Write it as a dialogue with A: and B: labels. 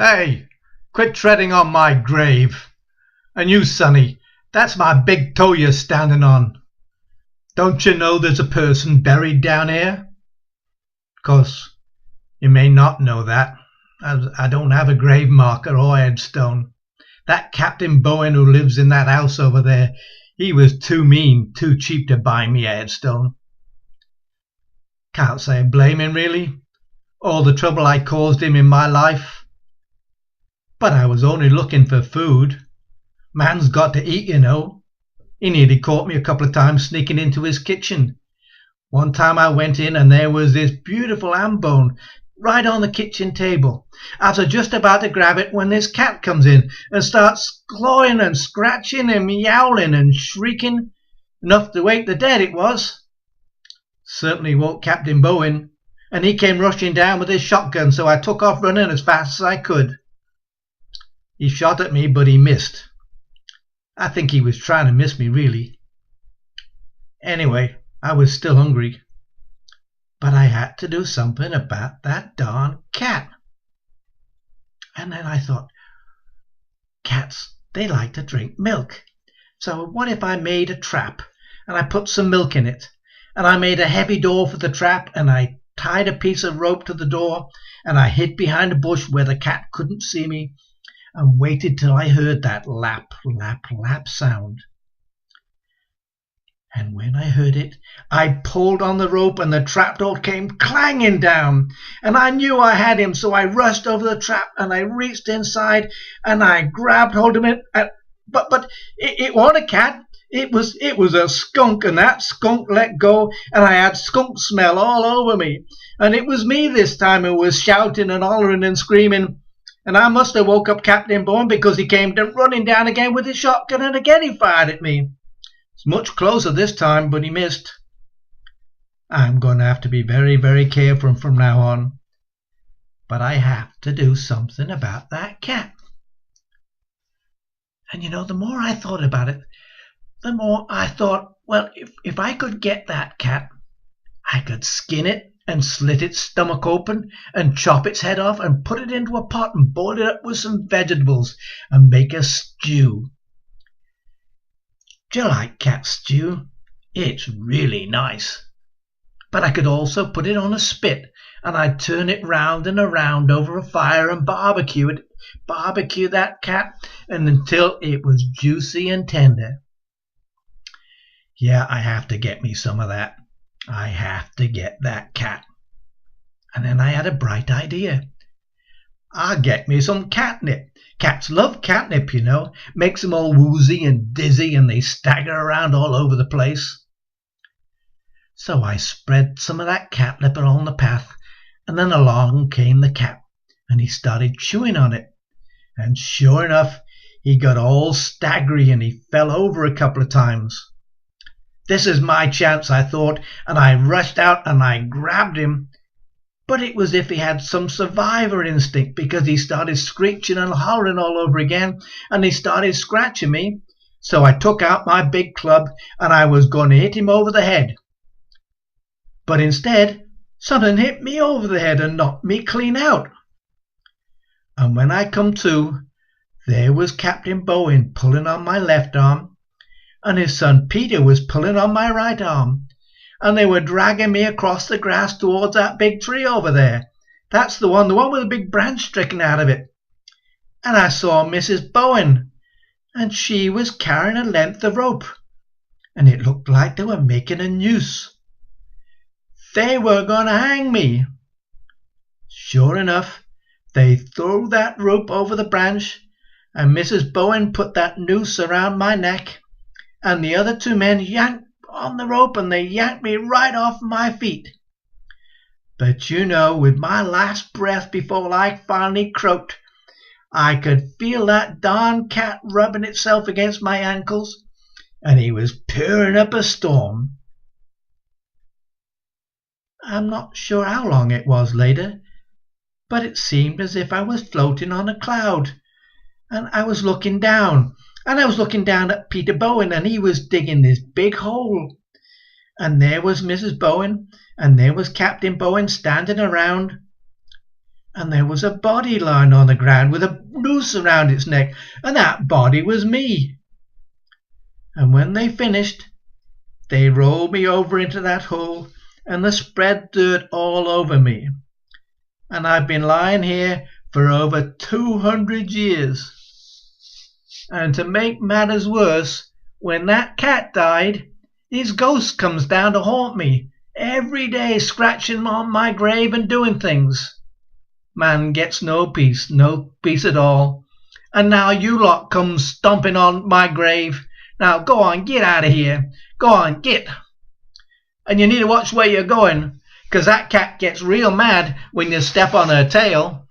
A: Hey, quit treading on my grave. And you, Sonny, that's my big toe you're standing on. Don't you know there's a person buried down here? 'Course you may not know that, as I don't have a grave marker or headstone. That Captain Bowen who lives in that house over there, he was too mean, too cheap to buy me a headstone. Can't say I blame him, really. All the trouble I caused him in my life. But I was only looking for food. Man's got to eat, you know. He nearly caught me a couple of times sneaking into his kitchen. One time I went in and there was this beautiful ham bone right on the kitchen table. I was just about to grab it when this cat comes in and starts clawing and scratching and meowing and shrieking. Enough to wake the dead, it was. Certainly woke Captain Bowen, and he came rushing down with his shotgun, so I took off running as fast as I could. He shot at me, but he missed. I think he was trying to miss me, really. Anyway, I was still hungry. But I had to do something about that darn cat. And then I thought, cats, they like to drink milk. So what if I made a trap and I put some milk in it? And I made a heavy door for the trap, and I tied a piece of rope to the door, and I hid behind a bush where the cat couldn't see me, and waited till I heard that lap, lap, lap sound. And when I heard it, I pulled on the rope and the trapdoor came clanging down. And I knew I had him, so I rushed over the trap and I reached inside and I grabbed hold of it. But it wasn't a cat. It was a skunk, and that skunk let go, and I had skunk smell all over me. And it was me this time who was shouting and hollering and screaming. And I must have woke up Captain Bowen, because he came running down again with his shotgun, and again he fired at me. It's much closer this time, but he missed. I'm going to have to be very, very careful from now on. But I have to do something about that cat. And you know, the more I thought about it, the more I thought, well, if I could get that cat, I could skin it and slit its stomach open and chop its head off and put it into a pot and boil it up with some vegetables and make a stew. Do you like cat stew? It's really nice. But I could also put it on a spit, and I'd turn it round and around over a fire and barbecue that cat, and until it was juicy and tender. Yeah, I have to get me some of that. I have to get that cat. And then I had a bright idea. I'll get me some catnip. Cats love catnip, you know. Makes them all woozy and dizzy, and they stagger around all over the place. So I spread some of that catnip on the path, and then along came the cat, and he started chewing on it. And sure enough, he got all staggery and he fell over a couple of times. This is my chance, I thought, and I rushed out and I grabbed him. But it was as if he had some survivor instinct, because he started screeching and hollering all over again, and he started scratching me. So I took out my big club and I was going to hit him over the head. But instead, something hit me over the head and knocked me clean out. And when I come to, there was Captain Bowen pulling on my left arm, and his son Peter was pulling on my right arm, and they were dragging me across the grass towards that big tree over there. That's the one with a big branch sticking out of it. And I saw Mrs. Bowen, and she was carrying a length of rope, and it looked like they were making a noose. They were going to hang me. Sure enough, they threw that rope over the branch, and Mrs. Bowen put that noose around my neck, and the other two men yanked on the rope, and they yanked me right off my feet. But you know, with my last breath before I finally croaked, I could feel that darn cat rubbing itself against my ankles, and he was purring up a storm. I'm not sure how long it was later, but it seemed as if I was floating on a cloud, and I was looking down. And I was looking down at Peter Bowen, and he was digging this big hole. And there was Mrs. Bowen, and there was Captain Bowen standing around. and there was a body lying on the ground with a noose around its neck, and that body was me. And when they finished, they rolled me over into that hole, and they spread dirt all over me. And I've been lying here for over 200 years. And to make matters worse, when that cat died, his ghost comes down to haunt me every day, scratching on my grave and doing things. Man gets no peace at all. And now you lot come stomping on my grave. Now go on, get out of here. Go on, get. And you need to watch where you're going, 'cause that cat gets real mad when you step on her tail.